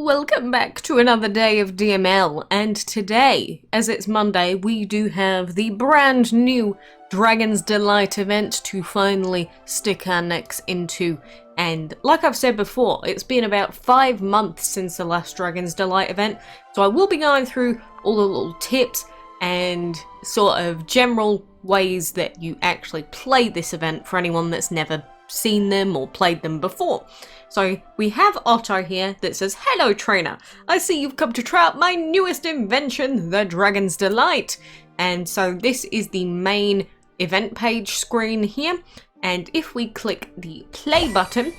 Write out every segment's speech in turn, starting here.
welcome back to another day of DML, and today, as it's Monday, we do have the brand new Dragon's Delight event to finally stick our necks into. And like I've said before, it's been about 5 months since the last Dragon's Delight event, so I will be going through all the little tips and sort of general ways that you actually play this event for anyone that's never seen them or played them before. So we have Otto here that says, "Hello trainer, I see you've come to try out my newest invention, the Dragon's Delight." And so this is the main event page screen here, and if we click the play button,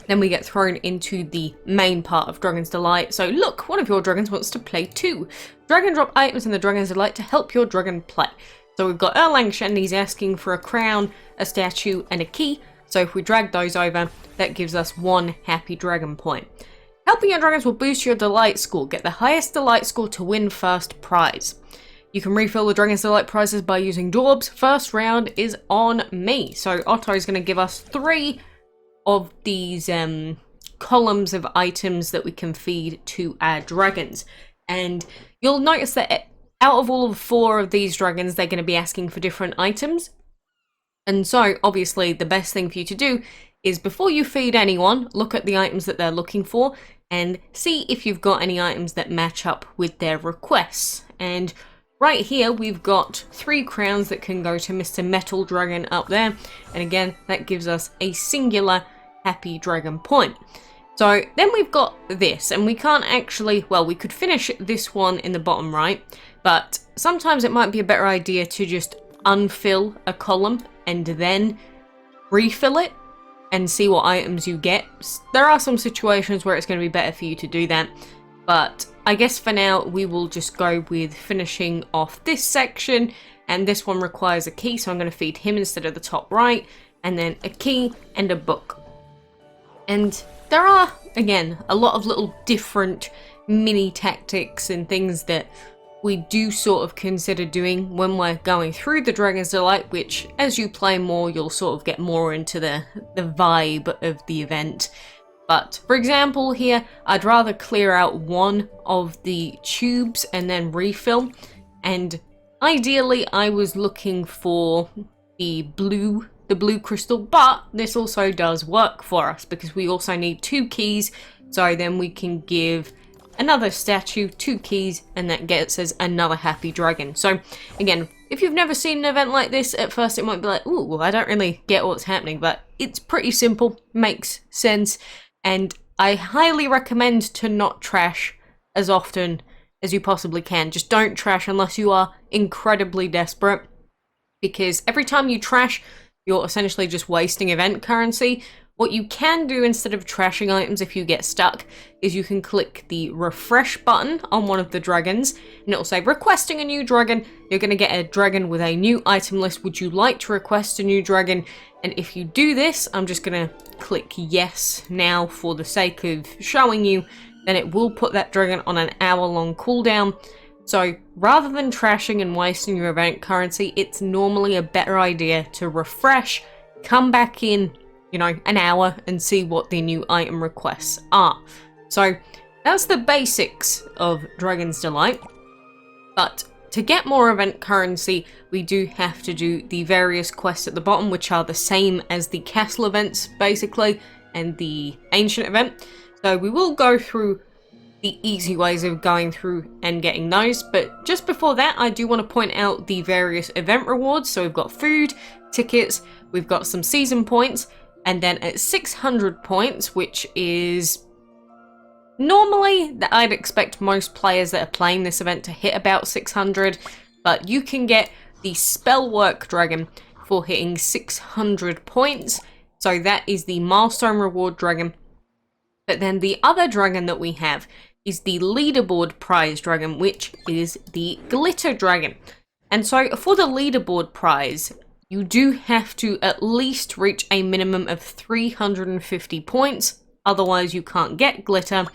then we get thrown into the main part of Dragon's Delight. So look, one of your dragons wants to play too. Dragon drop items in the Dragon's Delight to help your dragon play. So we've got Erlang and he's asking for a crown, a statue and a key. So if we drag those over, that gives us 1 happy dragon point. Helping your dragons will boost your delight score. Get the highest delight score to win first prize. You can refill the Dragon's Delight prizes by using dorbs. First round is on me. So Otto is going to give us 3 of these columns of items that we can feed to our dragons. And you'll notice that out of all of 4 of these dragons, they're going to be asking for different items. And so, obviously, the best thing for you to do is before you feed anyone, look at the items that they're looking for and see if you've got any items that match up with their requests. And right here, we've got 3 crowns that can go to Mr. Metal Dragon up there. And again, that gives us a singular happy dragon point. So then we've got this, and we can't actually, well, we could finish this one in the bottom right, but sometimes it might be a better idea to just unfill a column and then refill it and see what items you get. There are some situations where it's going to be better for you to do that, but I guess for now we will just go with finishing off this section, and this one requires a key, so I'm going to feed him instead of the top right, and then a key and a book. And there are, again, a lot of little different mini tactics and things that we do sort of consider doing when we're going through the Dragon's Delight, which as you play more, you'll sort of get more into the vibe of the event. But for example here, I'd rather clear out 1 of the tubes and then refill. And ideally I was looking for the blue crystal, but this also does work for us because we also need 2 keys. So then we can give another statue 2 keys, and that gets us another happy dragon. So again, if you've never seen an event like this, at first it might be like, ooh, I don't really get what's happening, but it's pretty simple, makes sense, and I highly recommend to not trash as often as you possibly can. Just don't trash unless you are incredibly desperate, because every time you trash, you're essentially just wasting event currency. What you can do instead of trashing items if you get stuck is you can click the refresh button on one of the dragons and it will say requesting a new dragon. You're going to get a dragon with a new item list. Would you like to request a new dragon? And if you do this, I'm just going to click yes now for the sake of showing you, then it will put that dragon on an hour-long cooldown. So rather than trashing and wasting your event currency, it's normally a better idea to refresh, come back in, you know, an hour and see what the new item requests are. So that's the basics of Dragon's Delight. But to get more event currency, we do have to do the various quests at the bottom, which are the same as the castle events, basically, and the ancient event. So we will go through the easy ways of going through and getting those. But just before that, I do want to point out the various event rewards. So we've got food, tickets, we've got some season points, and then at 600 points, which is normally that I'd expect most players that are playing this event to hit about 600, but you can get the Spellwork dragon for hitting 600 points. So that is the milestone reward dragon. But then the other dragon that we have is the Leaderboard prize dragon, which is the glitter dragon. And so for the Leaderboard prize, you do have to at least reach a minimum of 350 points, otherwise you can't get glitter,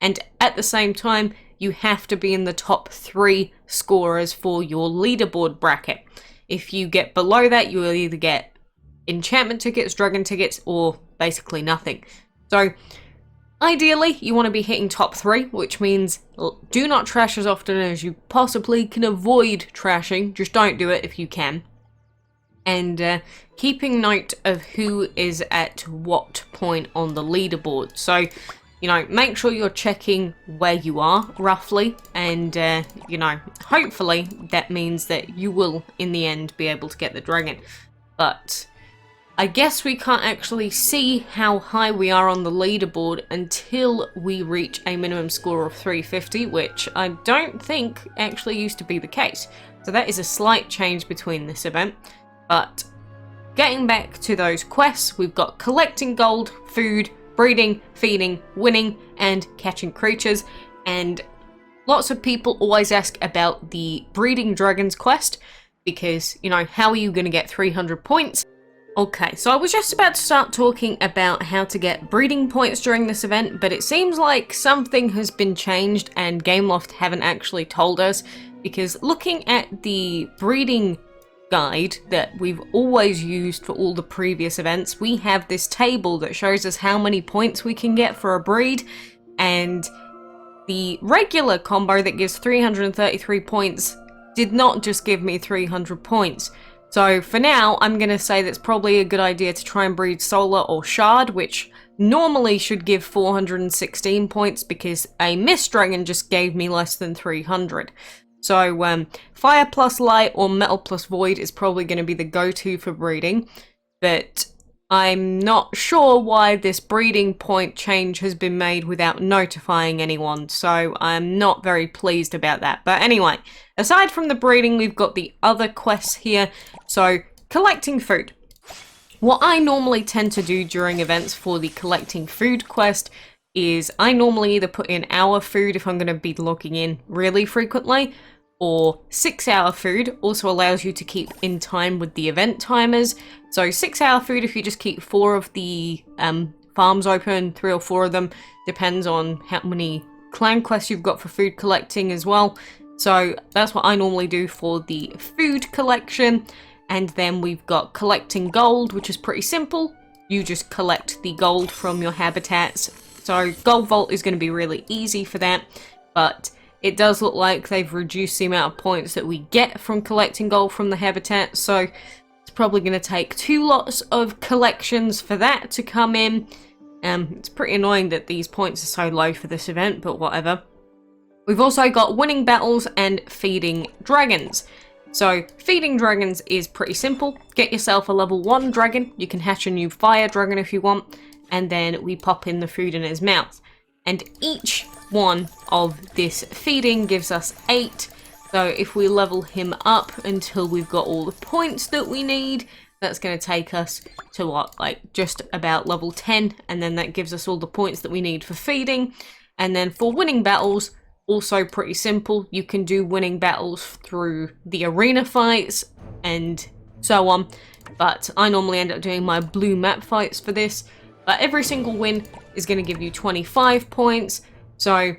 and at the same time you have to be in the top 3 scorers for your leaderboard bracket. If you get below that, you will either get enchantment tickets, dragon tickets, or basically nothing. So Ideally, you want to be hitting top 3, which means do not trash as often as you possibly can avoid trashing. Just don't do it if you can. And keeping note of who is at what point on the leaderboard. So, you know, make sure you're checking where you are, roughly. And, you know, hopefully that means that you will, in the end, be able to get the dragon. But I guess we can't actually see how high we are on the leaderboard until we reach a minimum score of 350, which I don't think actually used to be the case. So that is a slight change between this event. But getting back to those quests, we've got collecting gold, food, breeding, feeding, winning, and catching creatures. And lots of people always ask about the breeding dragons quest because, you know, how are you going to get 300 points? Okay, so I was just about to start talking about how to get breeding points during this event, but it seems like something has been changed and Gameloft haven't actually told us, because looking at the breeding guide that we've always used for all the previous events, we have this table that shows us how many points we can get for a breed, and the regular combo that gives 333 points did not just give me 300 points. So for now, I'm going to say that's probably a good idea to try and breed Solar or Shard, which normally should give 416 points because a Mist Dragon just gave me less than 300. So Fire plus Light or Metal plus Void is probably going to be the go-to for breeding, but I'm not sure why this breeding point change has been made without notifying anyone, so I'm not very pleased about that. But anyway, aside from the breeding, we've got the other quests here. So, collecting food. What I normally tend to do during events for the collecting food quest is I normally either put in hour food if I'm going to be logging in really frequently, or 6-hour food also allows you to keep in time with the event timers. So 6-hour food if you just keep 4 of the farms open, 3 or 4 of them, depends on how many clan quests you've got for food collecting as well. So that's what I normally do for the food collection. And then we've got collecting gold, which is pretty simple. You just collect the gold from your habitats. So Gold Vault is going to be really easy for that, but it does look like they've reduced the amount of points that we get from collecting gold from the habitat, so it's probably going to take 2 lots of collections for that to come in. It's pretty annoying that these points are so low for this event, but whatever. We've also got winning battles and feeding dragons. So feeding dragons is pretty simple. Get yourself a level 1 dragon. You can hatch a new fire dragon if you want, and then we pop in the food in his mouth. And each one of this feeding gives us 8. So if we level him up until we've got all the points that we need, that's going to take us to what, like just about level 10, and then that gives us all the points that we need for feeding. And then for winning battles, also pretty simple. You can do winning battles through the arena fights and so on, but I normally end up doing my blue map fights for this. But every single win is going to give you 25 points, so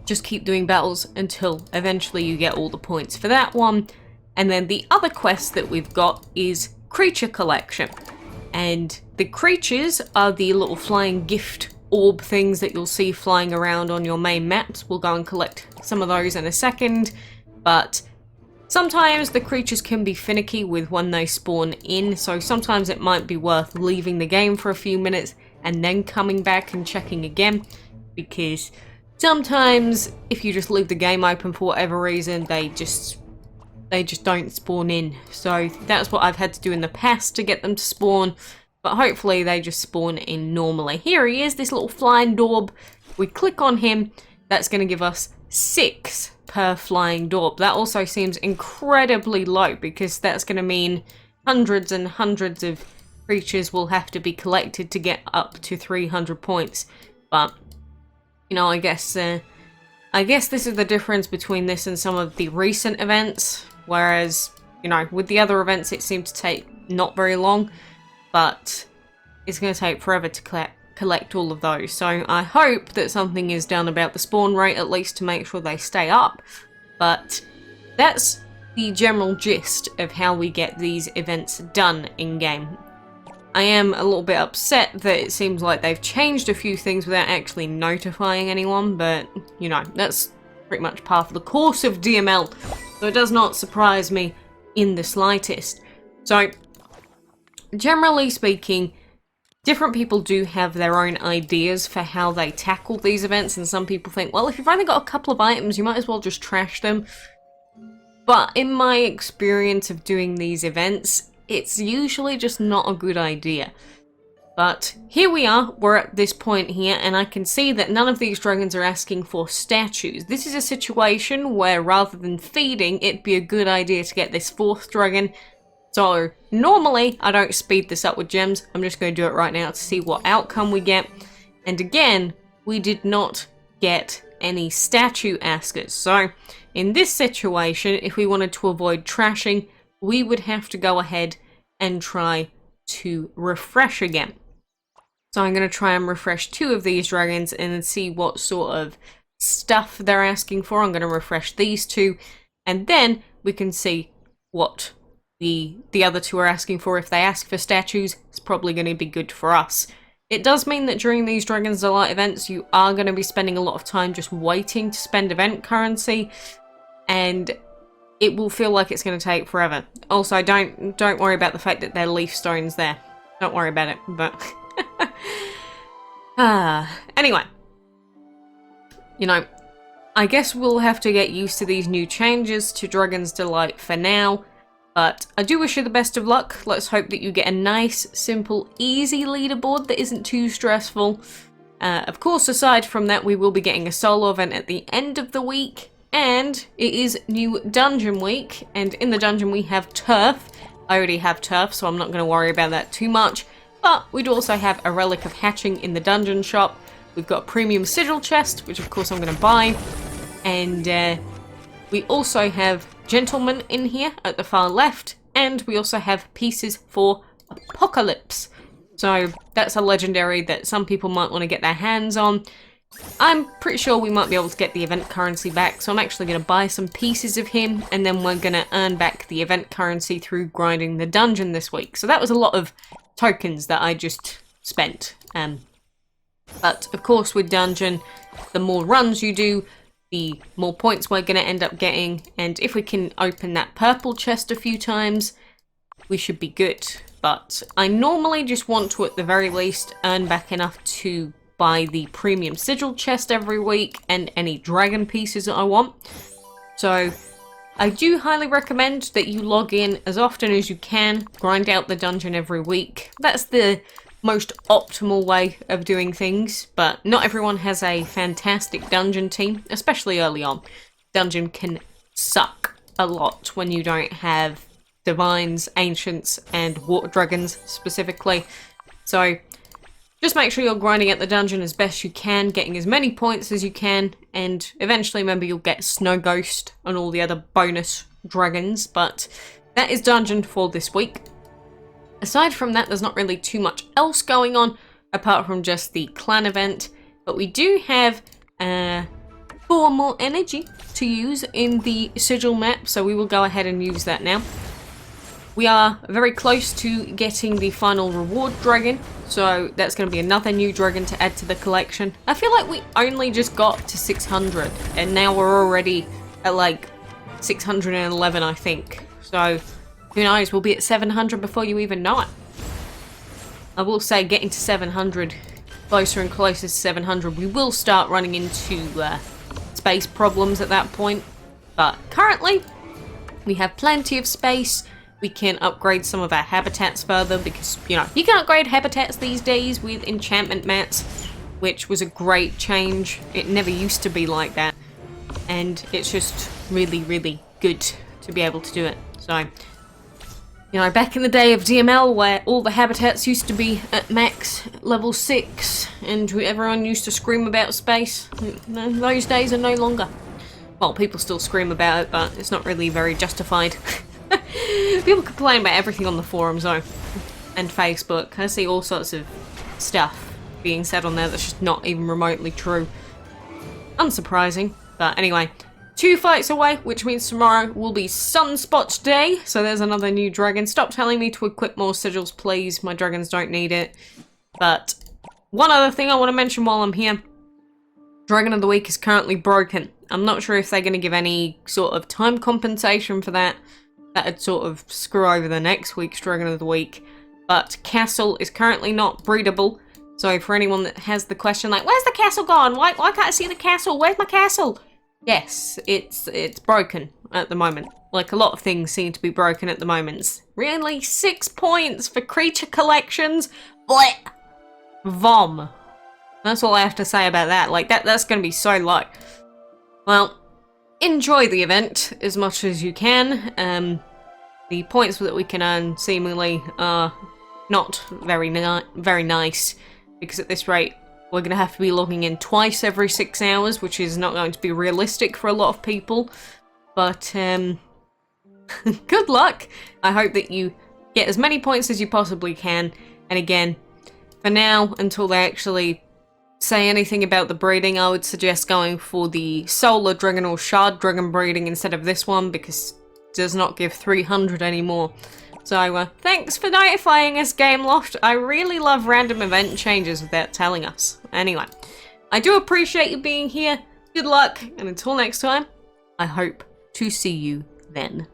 just keep doing battles until eventually you get all the points for that one. And then the other quest that we've got is creature collection. And the creatures are the little flying gift orb things that you'll see flying around on your main maps. We'll go and collect some of those in a second, but sometimes the creatures can be finicky with when they spawn in, so sometimes it might be worth leaving the game for a few minutes and then coming back and checking again, because sometimes if you just leave the game open for whatever reason, they just don't spawn in. So that's what I've had to do in the past to get them to spawn, but hopefully they just spawn in normally. Here he is, this little flying dorb. We click on him, that's going to give us 6 per flying dorb. That also seems incredibly low, because that's going to mean hundreds and hundreds of creatures will have to be collected to get up to 300 points. But you know, I guess this is the difference between this and some of the recent events, whereas, you know, with the other events it seemed to take not very long, but it's going to take forever to collect all of those. So I hope that something is done about the spawn rate, at least to make sure they stay up. But that's the general gist of how we get these events done in game. I am a little bit upset that it seems like they've changed a few things without actually notifying anyone, but, you know, that's pretty much part of the course of DML, so it does not surprise me in the slightest. So, generally speaking, different people do have their own ideas for how they tackle these events, and some people think, well, if you've only got a couple of items, you might as well just trash them. But in my experience of doing these events, it's usually just not a good idea. But here we are, we're at this point here, and I can see that none of these dragons are asking for statues. This is a situation where rather than feeding, it'd be a good idea to get this 4th dragon. So normally I don't speed this up with gems, I'm just going to do it right now to see what outcome we get. And again, we did not get any statue askers. So in this situation, if we wanted to avoid trashing, we would have to go ahead and try to refresh again. So I'm going to try and refresh 2 of these dragons and see what sort of stuff they're asking for. I'm going to refresh these 2, and then we can see what the other 2 are asking for. If they ask for statues, it's probably going to be good for us. It does mean that during these Dragon's Delight events, you are going to be spending a lot of time just waiting to spend event currency, and it will feel like it's going to take forever. Also, don't worry about the fact that there are leaf stones there. Don't worry about it, but... Anyway. You know, I guess we'll have to get used to these new changes to Dragon's Delight for now, but I do wish you the best of luck. Let's hope that you get a nice, simple, easy leaderboard that isn't too stressful. Of course, aside from that, we will be getting a solo event at the end of the week, and it is new dungeon week, and in the dungeon we have turf. I already have turf, so I'm not going to worry about that too much, but we'd also have a relic of hatching in the dungeon shop. We've got a premium sigil chest, which of course I'm going to buy, and we also have gentlemen in here at the far left, and we also have pieces for Apocalypse. So that's a legendary that some people might want to get their hands on. I'm pretty sure we might be able to get the event currency back, so I'm actually going to buy some pieces of him, and then we're going to earn back the event currency through grinding the dungeon this week. So that was a lot of tokens that I just spent. But of course with dungeon, the more runs you do, the more points we're going to end up getting, and if we can open that purple chest a few times, we should be good. But I normally just want to, at the very least, earn back enough to buy the premium sigil chest every week and any dragon pieces that I want. So I do highly recommend that you log in as often as you can, grind out the dungeon every week. That's the most optimal way of doing things, but not everyone has a fantastic dungeon team, especially early on. Dungeon can suck a lot when you don't have divines, ancients, and water dragons specifically. So just make sure you're grinding at the dungeon as best you can, getting as many points as you can, and eventually remember you'll get Snow Ghost and all the other bonus dragons, but that is dungeon for this week. Aside from that, there's not really too much else going on, apart from just the clan event, but we do have 4 more energy to use in the sigil map, so we will go ahead and use that now. We are very close to getting the final reward dragon, so that's going to be another new dragon to add to the collection. I feel like we only just got to 600, and now we're already at like 611, I think. So who knows, we'll be at 700 before you even know it. I will say, getting to 700, closer and closer to 700, we will start running into space problems at that point. But currently, we have plenty of space. We can upgrade some of our habitats further because, you know, you can upgrade habitats these days with enchantment mats, which was a great change. It never used to be like that. And it's just really, really good to be able to do it. So, you know, back in the day of DML where all the habitats used to be at max level 6 and everyone used to scream about space, those days are no longer. Well, people still scream about it, but it's not really very justified. People complain about everything on the forums though, and Facebook. I see all sorts of stuff being said on there that's just not even remotely true. Unsurprising, but anyway. 2 fights away, which means tomorrow will be Sunspot Day. So there's another new dragon. Stop telling me to equip more sigils, please. My dragons don't need it. But one other thing I want to mention while I'm here. Dragon of the Week is currently broken. I'm not sure if they're going to give any sort of time compensation for that. That'd sort of screw over the next week's Dragon of the Week. But Castle is currently not breedable. So for anyone that has the question like, where's the castle gone? Why can't I see the castle? Where's my castle? Yes, it's broken at the moment. Like a lot of things seem to be broken at the moment. Really? 6 points for creature collections? Blech! Vom. That's all I have to say about that. Like, that's gonna be so low. Well, enjoy the event as much as you can. The points that we can earn seemingly are not very nice, because at this rate, we're going to have to be logging in twice every 6 hours, which is not going to be realistic for a lot of people. But, good luck! I hope that you get as many points as you possibly can. And again, for now, until they actually say anything about the breeding, I would suggest going for the Solar Dragon or Shard Dragon breeding instead of this one, because it does not give 300 anymore. So, thanks for notifying us, Gameloft. I really love random event changes without telling us. Anyway, I do appreciate you being here. Good luck, and until next time, I hope to see you then.